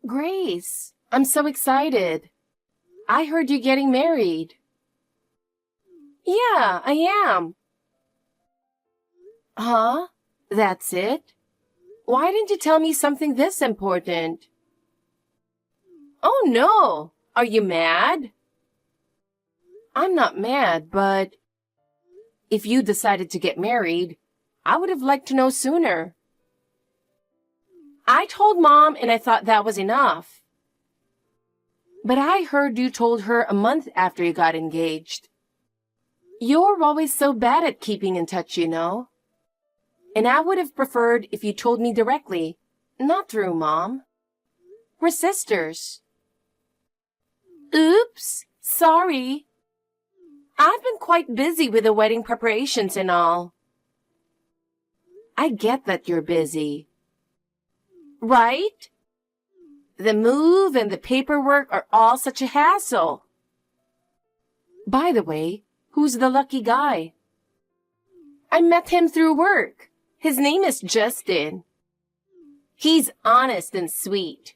Grace, I'm so excited. I heard you're getting married. Yeah, I am. Huh? That's it? Why didn't you tell me something this important? Oh no! Are you mad? I'm not mad, but if you decided to get married, I would have liked to know sooner. I told Mom and I thought that was enough. But I heard you told her a month after you got engaged. You're always so bad at keeping in touch, you know. And I would have preferred if you told me directly, not through Mom. We're sisters. Oops, sorry. I've been quite busy with the wedding preparations and all. I get that you're busy. Right? The move and the paperwork are all such a hassle. By the way, who's the lucky guy? I met him through work. His name is Justin. He's honest and sweet.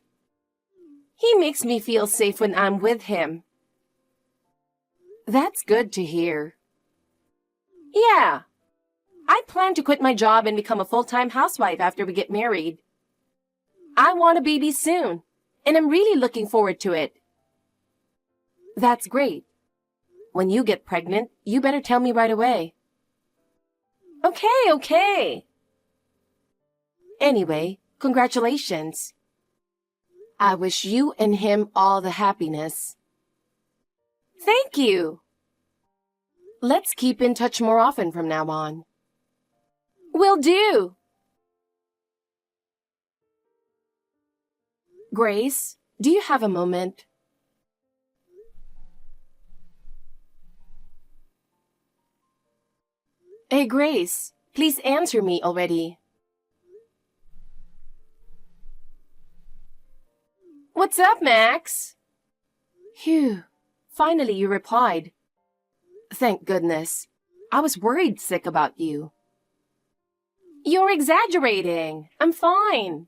He makes me feel safe when I'm with him. That's good to hear. Yeah. I plan to quit my job and become a full-time housewife after we get married. I want a baby soon, and I'm really looking forward to it. That's great. When you get pregnant, you better tell me right away. Okay. Anyway, congratulations. I wish you and him all the happiness. Thank you. Let's keep in touch more often from now on. Will do. Grace, do you have a moment? Hey, Grace, please answer me already. What's up, Max? Phew, finally you replied. Thank goodness. I was worried sick about you. You're exaggerating. I'm fine.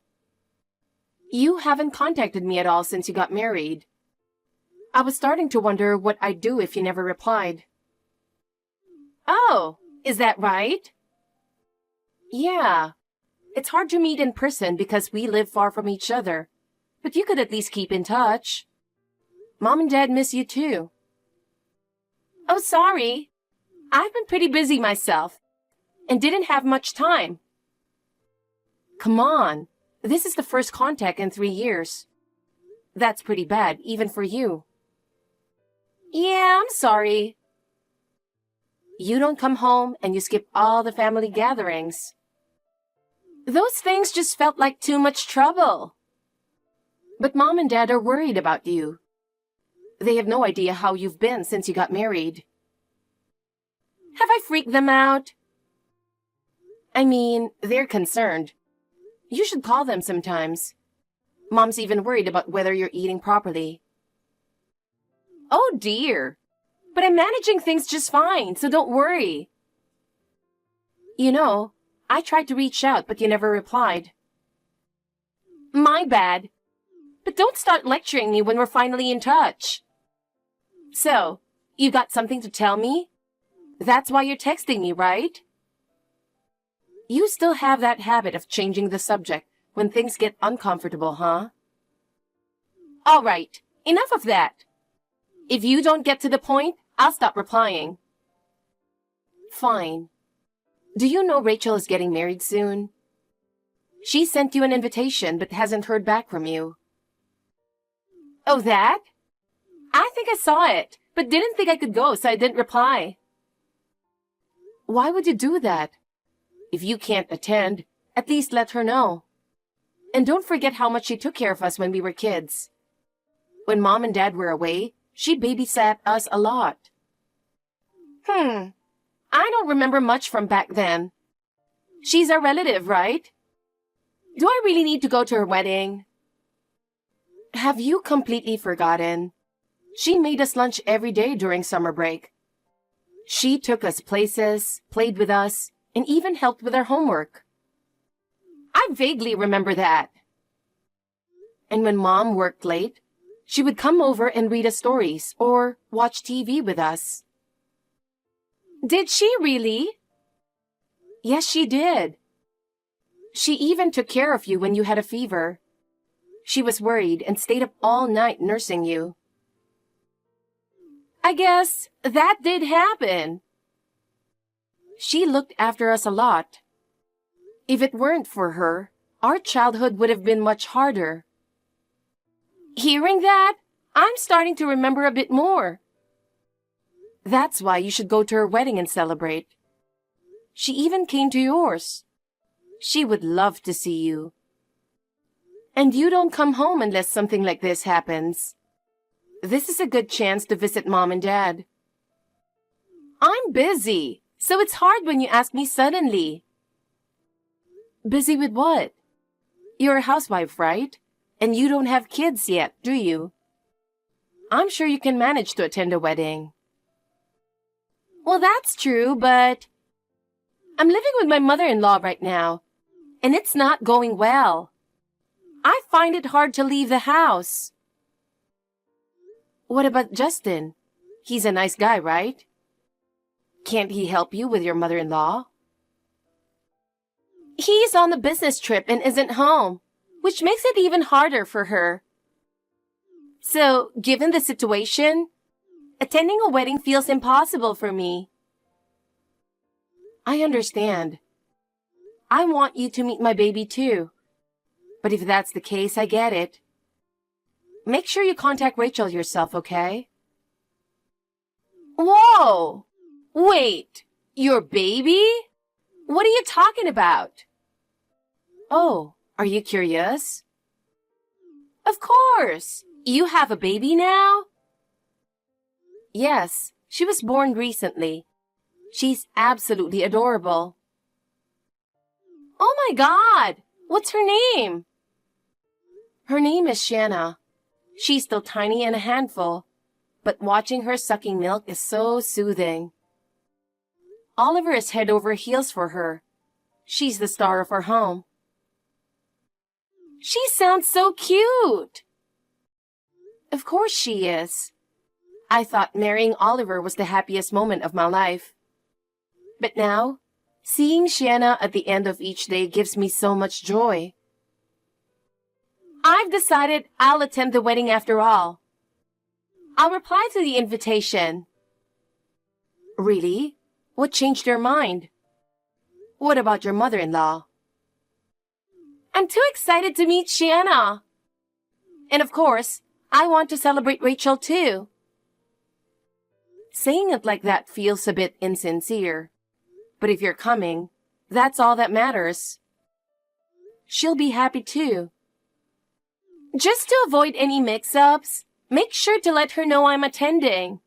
You haven't contacted me at all since you got married. I was starting to wonder what I'd do if you never replied. Oh, is that right? Yeah. It's hard to meet in person because we live far from each other. But you could at least keep in touch. Mom and Dad miss you too. Oh, sorry. I've been pretty busy myself and didn't have much time. Come on. This is the first contact in 3 years. That's pretty bad, even for you. Yeah, I'm sorry. You don't come home and you skip all the family gatherings. Those things just felt like too much trouble. But Mom and Dad are worried about you. They have no idea how you've been since you got married. Have I freaked them out? I mean, they're concerned. You should call them sometimes. Mom's even worried about whether you're eating properly. Oh dear. But I'm managing things just fine, so don't worry. You know, I tried to reach out, but you never replied. My bad. But don't start lecturing me when we're finally in touch. So, you got something to tell me? That's why you're texting me, right? You still have that habit of changing the subject when things get uncomfortable, huh? All right, enough of that. If you don't get to the point, I'll stop replying. Fine. Do you know Rachel is getting married soon? She sent you an invitation but hasn't heard back from you. Oh, that? I think I saw it, but didn't think I could go, so I didn't reply. Why would you do that? If you can't attend, at least let her know. And don't forget how much she took care of us when we were kids. When Mom and Dad were away, she babysat us a lot. I don't remember much from back then. She's our relative, right? Do I really need to go to her wedding? Have you completely forgotten? She made us lunch every day during summer break. She took us places, played with us, and even helped with our homework. I vaguely remember that. And when Mom worked late, she would come over and read us stories or watch TV with us. Did she really? Yes, she did. She even took care of you when you had a fever. She was worried and stayed up all night nursing you. I guess that did happen. She looked after us a lot. If it weren't for her, our childhood would have been much harder. Hearing that, I'm starting to remember a bit more. That's why you should go to her wedding and celebrate. She even came to yours. She would love to see you. And you don't come home unless something like this happens. This is a good chance to visit Mom and Dad. I'm busy, so it's hard when you ask me suddenly. Busy with what? You're a housewife, right? And you don't have kids yet, do you? I'm sure you can manage to attend a wedding. Well, that's true, but I'm living with my mother-in-law right now, and it's not going well. I find it hard to leave the house. What about Justin? He's a nice guy, right? Can't he help you with your mother-in-law? He's on a business trip and isn't home, which makes it even harder for her. So, given the situation, attending a wedding feels impossible for me. I understand. I want you to meet my baby too. But if that's the case, I get it. Make sure you contact Rachel yourself, okay? Whoa! Wait, your baby? What are you talking about? Oh, are you curious? Of course! You have a baby now? Yes, she was born recently. She's absolutely adorable. Oh my God! What's her name? Her name is Shanna. She's still tiny and a handful, but watching her sucking milk is so soothing. Oliver is head over heels for her. She's the star of our home. She sounds so cute! Of course she is. I thought marrying Oliver was the happiest moment of my life. But now, seeing Shanna at the end of each day gives me so much joy. I've decided I'll attend the wedding after all. I'll reply to the invitation. Really? What changed your mind? What about your mother-in-law? I'm too excited to meet Shanna. And of course, I want to celebrate Rachel too. Saying it like that feels a bit insincere. But if you're coming, that's all that matters. She'll be happy too. Just to avoid any mix-ups, make sure to let her know I'm attending.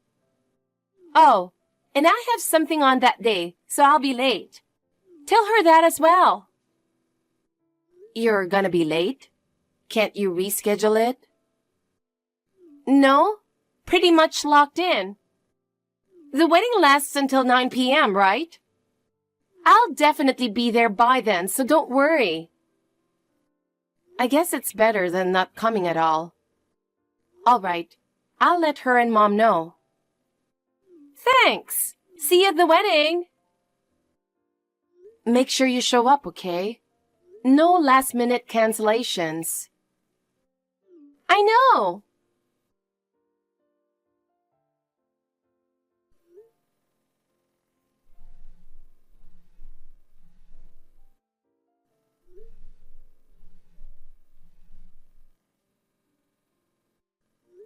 Oh, and I have something on that day, so I'll be late. Tell her that as well. You're gonna be late? Can't you reschedule it? No, pretty much locked in. The wedding lasts until 9 p.m., right? I'll definitely be there by then, so don't worry. I guess it's better than not coming at all. All right, I'll let her and Mom know. Thanks! See you at the wedding! Make sure you show up, okay? No last-minute cancellations. I know!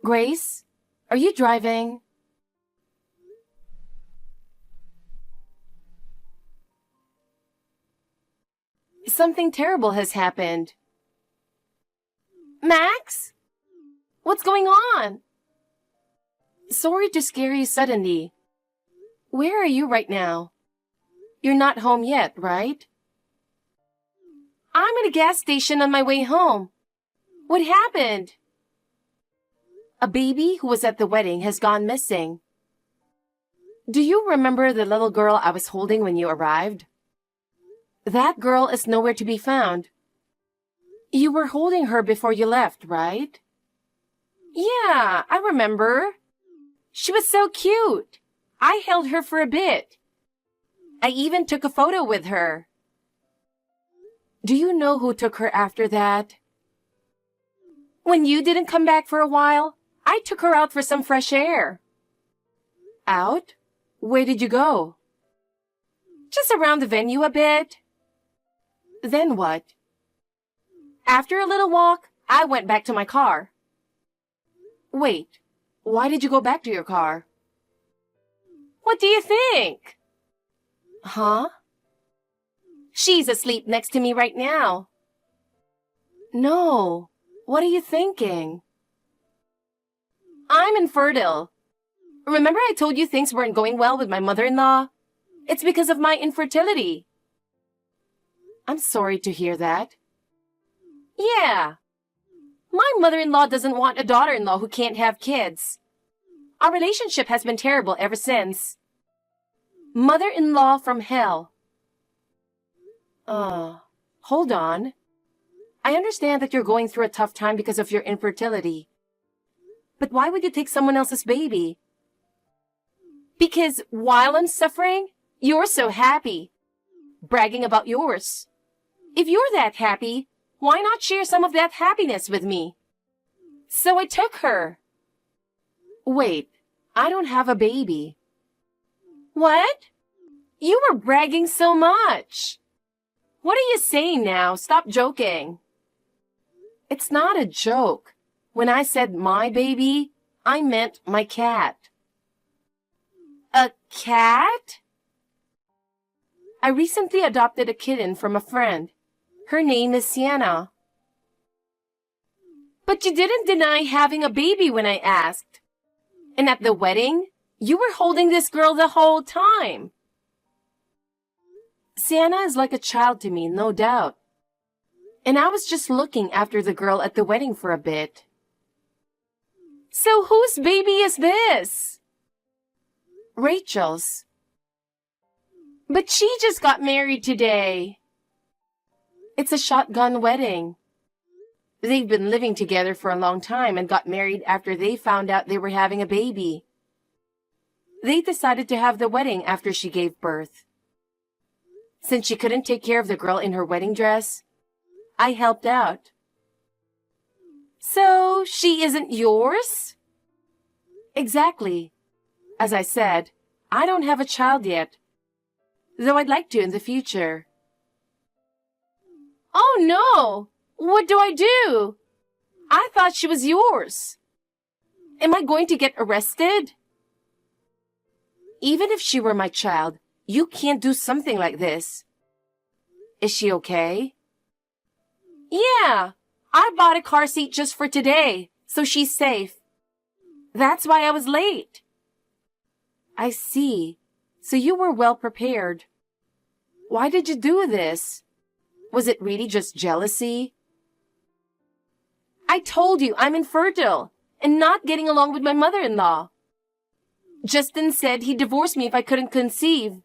Grace, are you driving? Something terrible has happened. Max? What's going on? Sorry to scare you suddenly. Where are you right now? You're not home yet, right? I'm at a gas station on my way home. What happened? A baby who was at the wedding has gone missing. Do you remember the little girl I was holding when you arrived? That girl is nowhere to be found. You were holding her before you left, right? Yeah, I remember. She was so cute. I held her for a bit. I even took a photo with her. Do you know who took her after that? When you didn't come back for a while, I took her out for some fresh air. Out? Where did you go? Just around the venue a bit. Then what? After a little walk, I went back to my car. Wait, why did you go back to your car? What do you think? Huh? She's asleep next to me right now. No, what are you thinking? I'm infertile. Remember I told you things weren't going well with my mother-in-law? It's because of my infertility. I'm sorry to hear that. Yeah. My mother-in-law doesn't want a daughter-in-law who can't have kids. Our relationship has been terrible ever since. Mother-in-law from hell. Hold on. I understand that you're going through a tough time because of your infertility. But why would you take someone else's baby? Because while I'm suffering, you're so happy. Bragging about yours. If you're that happy, why not share some of that happiness with me? So I took her. Wait, I don't have a baby. What? You were bragging so much. What are you saying now? Stop joking. It's not a joke. When I said my baby, I meant my cat. A cat? I recently adopted a kitten from a friend. Her name is Sienna. But you didn't deny having a baby when I asked. And at the wedding, you were holding this girl the whole time. Sienna is like a child to me, no doubt. And I was just looking after the girl at the wedding for a bit. So whose baby is this? Rachel's. But she just got married today. It's a shotgun wedding. They've been living together for a long time and got married after they found out they were having a baby. They decided to have the wedding after she gave birth. Since she couldn't take care of the girl in her wedding dress, I helped out. So, she isn't yours? Exactly. As I said, I don't have a child yet, though I'd like to in the future. Oh no! What do I do? I thought she was yours. Am I going to get arrested? Even if she were my child, you can't do something like this. Is she okay? Yeah, I bought a car seat just for today, so she's safe. That's why I was late. I see. So you were well prepared. Why did you do this? Was it really just jealousy? I told you I'm infertile and not getting along with my mother-in-law. Justin said he'd divorce me if I couldn't conceive.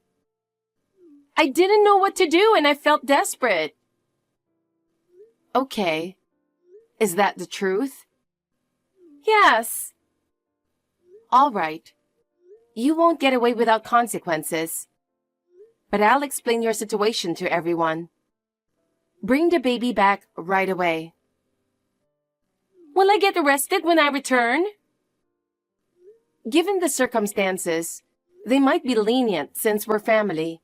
I didn't know what to do and I felt desperate. Okay. Is that the truth? Yes. All right. You won't get away without consequences. But I'll explain your situation to everyone. Bring the baby back right away. Will I get arrested when I return? Given the circumstances, they might be lenient since we're family.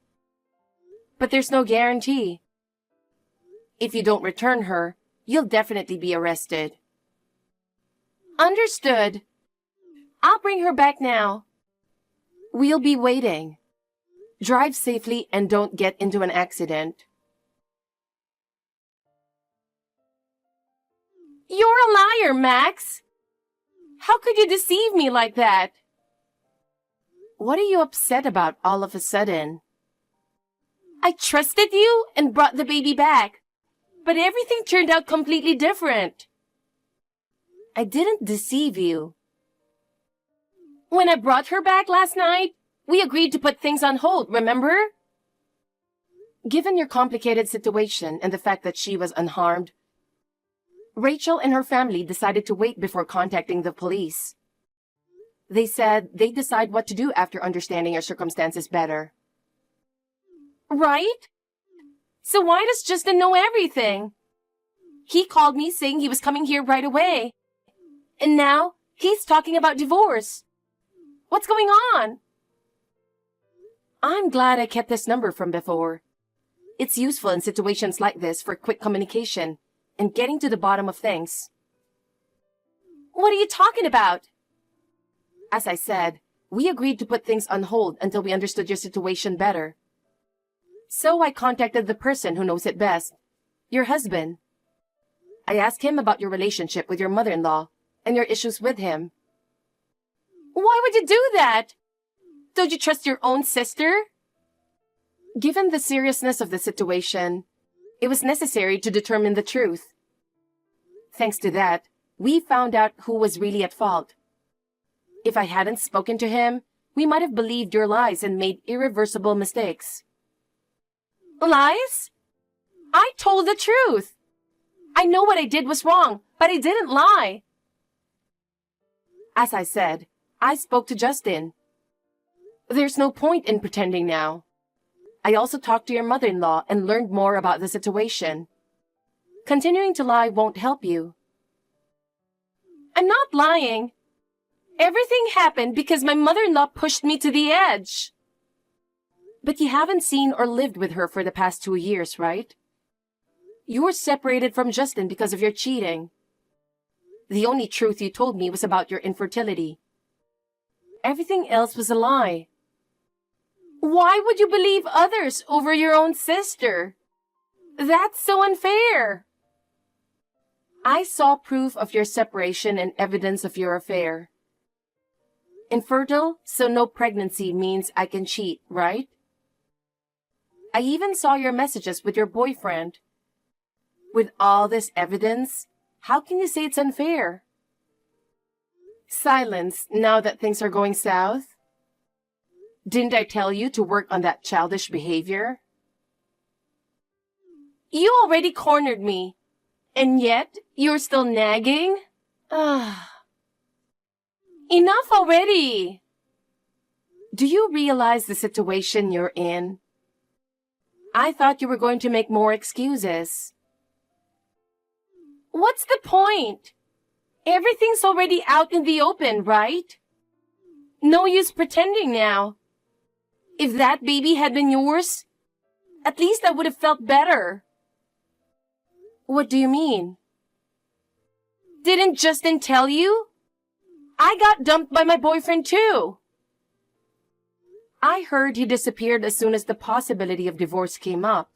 But there's no guarantee. If you don't return her, you'll definitely be arrested. Understood. I'll bring her back now. We'll be waiting. Drive safely and don't get into an accident. You're a liar, Max. How could you deceive me like that? What are you upset about all of a sudden? I trusted you and brought the baby back, but everything turned out completely different. I didn't deceive you. When I brought her back last night, we agreed to put things on hold, remember? Given your complicated situation and the fact that she was unharmed, Rachel and her family decided to wait before contacting the police. They said they'd decide what to do after understanding your circumstances better. Right? So why does Justin know everything? He called me saying he was coming here right away. And now he's talking about divorce. What's going on? I'm glad I kept this number from before. It's useful in situations like this for quick communication and getting to the bottom of things. What are you talking about? As I said, we agreed to put things on hold until we understood your situation better. So I contacted the person who knows it best, your husband. I asked him about your relationship with your mother-in-law and your issues with him. Why would you do that? Don't you trust your own sister? Given the seriousness of the situation, it was necessary to determine the truth. Thanks to that, we found out who was really at fault. If I hadn't spoken to him, we might have believed your lies and made irreversible mistakes. Lies? I told the truth. I know what I did was wrong, but I didn't lie. As I said, I spoke to Justin. There's no point in pretending now. I also talked to your mother-in-law and learned more about the situation. Continuing to lie won't help you. I'm not lying. Everything happened because my mother-in-law pushed me to the edge. But you haven't seen or lived with her for the past 2 years, right? You were separated from Justin because of your cheating. The only truth you told me was about your infertility. Everything else was a lie. Why would you believe others over your own sister? That's so unfair. I saw proof of your separation and evidence of your affair. Infertile, so no pregnancy means I can cheat, right? I even saw your messages with your boyfriend. With all this evidence, how can you say it's unfair? Silence now that things are going south? Didn't I tell you to work on that childish behavior? You already cornered me, and yet you're still nagging? Enough already! Do you realize the situation you're in? I thought you were going to make more excuses. What's the point? Everything's already out in the open, right? No use pretending now. If that baby had been yours, at least I would have felt better. What do you mean? Didn't Justin tell you? I got dumped by my boyfriend too. I heard he disappeared as soon as the possibility of divorce came up.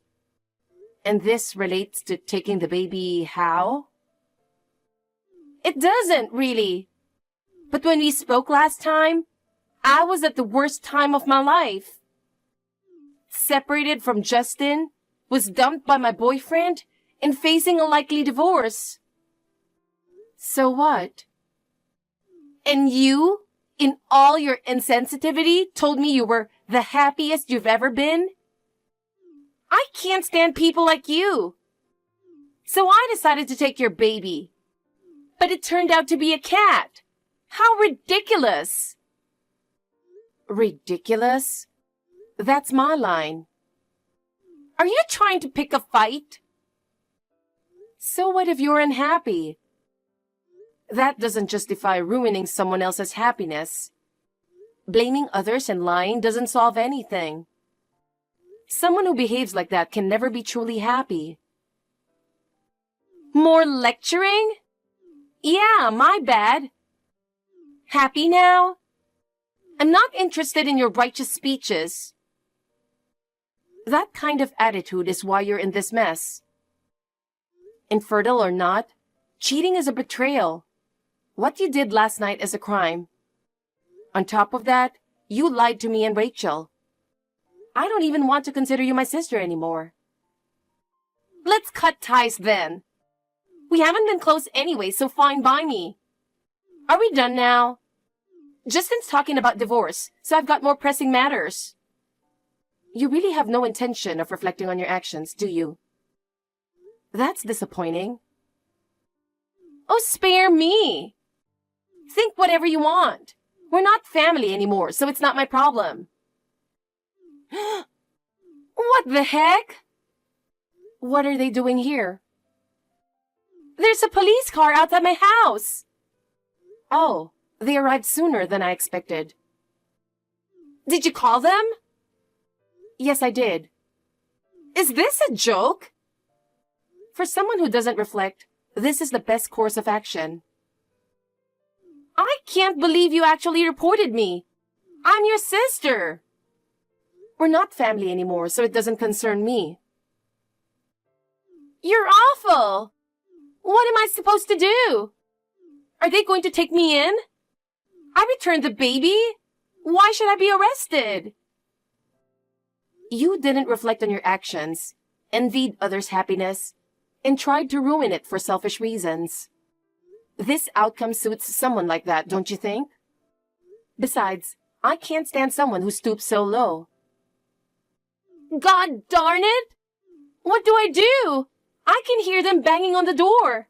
And this relates to taking the baby how? It doesn't, really. But when we spoke last time, I was at the worst time of my life. Separated from Justin, was dumped by my boyfriend, and facing a likely divorce. So what? And you, in all your insensitivity, told me you were the happiest you've ever been? I can't stand people like you. So I decided to take your baby. But it turned out to be a cat. How ridiculous! Ridiculous? That's my line. Are you trying to pick a fight? So what if you're unhappy? That doesn't justify ruining someone else's happiness. Blaming others and lying doesn't solve anything. Someone who behaves like that can never be truly happy. More lecturing? Yeah, my bad. Happy now? I'm not interested in your righteous speeches. That kind of attitude is why you're in this mess. Infertile or not, cheating is a betrayal. What you did last night is a crime. On top of that, you lied to me and Rachel. I don't even want to consider you my sister anymore. Let's cut ties then. We haven't been close anyway, so fine by me. Are we done now? Justin's talking about divorce, so I've got more pressing matters. You really have no intention of reflecting on your actions, do you? That's disappointing. Oh, spare me. Think whatever you want. We're not family anymore, so it's not my problem. What the heck? What are they doing here? There's a police car outside my house. Oh, they arrived sooner than I expected. Did you call them? Yes, I did. Is this a joke? For someone who doesn't reflect, this is the best course of action. I can't believe you actually reported me. I'm your sister. We're not family anymore, so it doesn't concern me. You're awful. What am I supposed to do? Are they going to take me in? I returned the baby. Why should I be arrested? You didn't reflect on your actions, envied others' happiness, and tried to ruin it for selfish reasons. This outcome suits someone like that, don't you think? Besides, I can't stand someone who stoops so low. God darn it! What do I do? I can hear them banging on the door.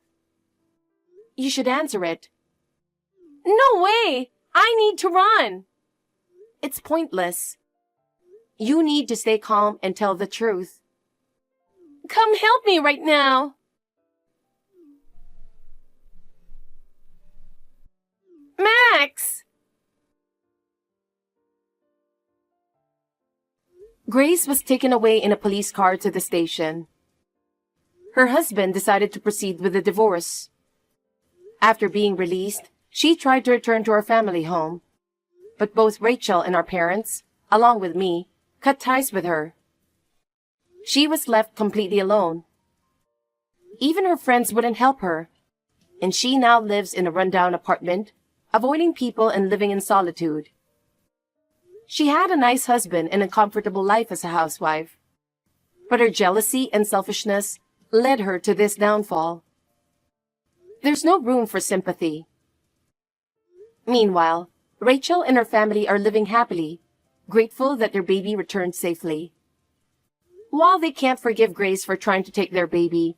You should answer it. No way! I need to run. It's pointless. You need to stay calm and tell the truth. Come help me right now. Max! Grace was taken away in a police car to the station. Her husband decided to proceed with the divorce. After being released, she tried to return to her family home. But both Rachel and our parents, along with me, cut ties with her. She was left completely alone. Even her friends wouldn't help her, and she now lives in a rundown apartment, avoiding people and living in solitude. She had a nice husband and a comfortable life as a housewife, but her jealousy and selfishness led her to this downfall. There's no room for sympathy. Meanwhile, Rachel and her family are living happily, grateful that their baby returned safely. While they can't forgive Grace for trying to take their baby,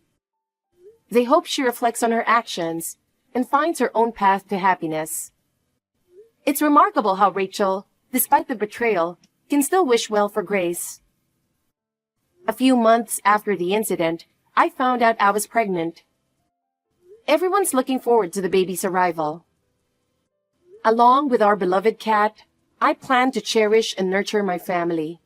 they hope she reflects on her actions and finds her own path to happiness. It's remarkable how Rachel, despite the betrayal, can still wish well for Grace. A few months after the incident, I found out I was pregnant. Everyone's looking forward to the baby's arrival. Along with our beloved cat, I plan to cherish and nurture my family.